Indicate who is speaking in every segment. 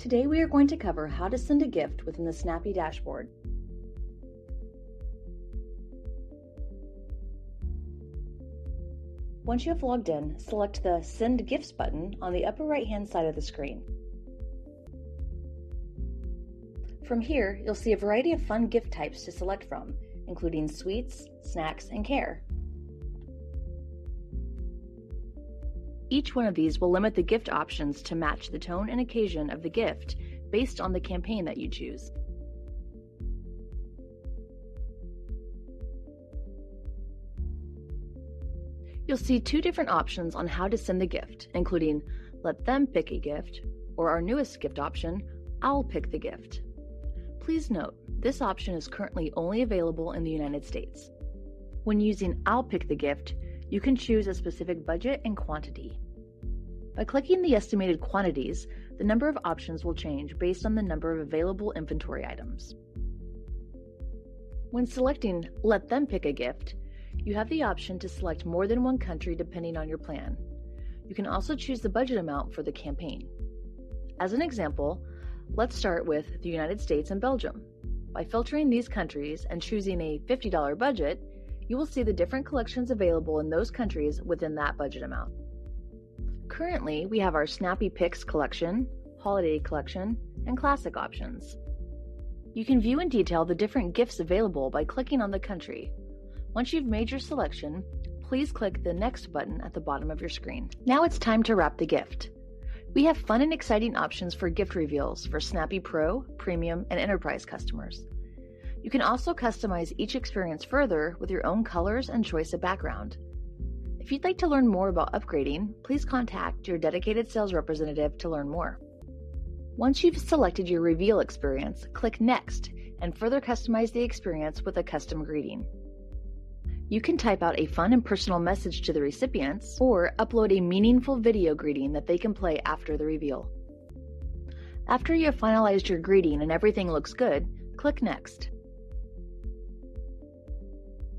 Speaker 1: Today we are going to cover how to send a gift within the Snappy dashboard. Once you have logged in, select the Send Gifts button on the upper right-hand side of the screen. From here, you'll see a variety of fun gift types to select from, including sweets, snacks, and care. Each one of these will limit the gift options to match the tone and occasion of the gift based on the campaign that you choose. You'll see two different options on how to send the gift, including Let Them Pick a Gift, or our newest gift option, I'll Pick the Gift. Please note, this option is currently only available in the United States. When using I'll Pick the Gift, you can choose a specific budget and quantity. By clicking the estimated quantities, the number of options will change based on the number of available inventory items. When selecting Let Them Pick a Gift, you have the option to select more than one country depending on your plan. You can also choose the budget amount for the campaign. As an example, let's start with the United States and Belgium. By filtering these countries and choosing a $50 budget, you will see the different collections available in those countries within that budget amount. Currently, we have our Snappy Picks collection, Holiday collection, and Classic options. You can view in detail the different gifts available by clicking on the country. Once you've made your selection, please click the Next button at the bottom of your screen. Now it's time to wrap the gift. We have fun and exciting options for gift reveals for Snappy Pro, Premium, and Enterprise customers. You can also customize each experience further with your own colors and choice of background. If you'd like to learn more about upgrading, please contact your dedicated sales representative to learn more. Once you've selected your reveal experience, click Next and further customize the experience with a custom greeting. You can type out a fun and personal message to the recipients or upload a meaningful video greeting that they can play after the reveal. After you have finalized your greeting and everything looks good, click Next.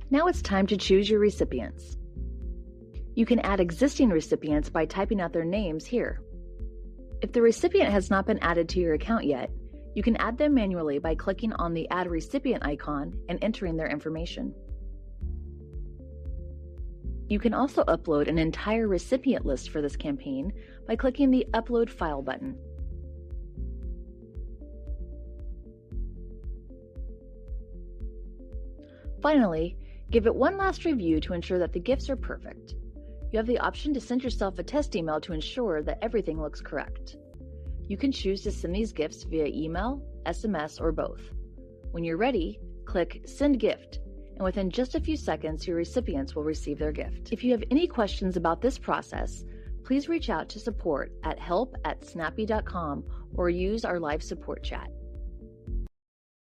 Speaker 1: Now it's time to choose your recipients. You can add existing recipients by typing out their names here. If the recipient has not been added to your account yet, you can add them manually by clicking on the Add Recipient icon and entering their information. You can also upload an entire recipient list for this campaign by clicking the Upload File button. Finally, give it one last review to ensure that the gifts are perfect. You have the option to send yourself a test email to ensure that everything looks correct. You can choose to send these gifts via email, SMS, or both. When you're ready, click Send Gift, and within just a few seconds, your recipients will receive their gift. If you have any questions about this process, please reach out to support at help@snappy.com or use our live support chat.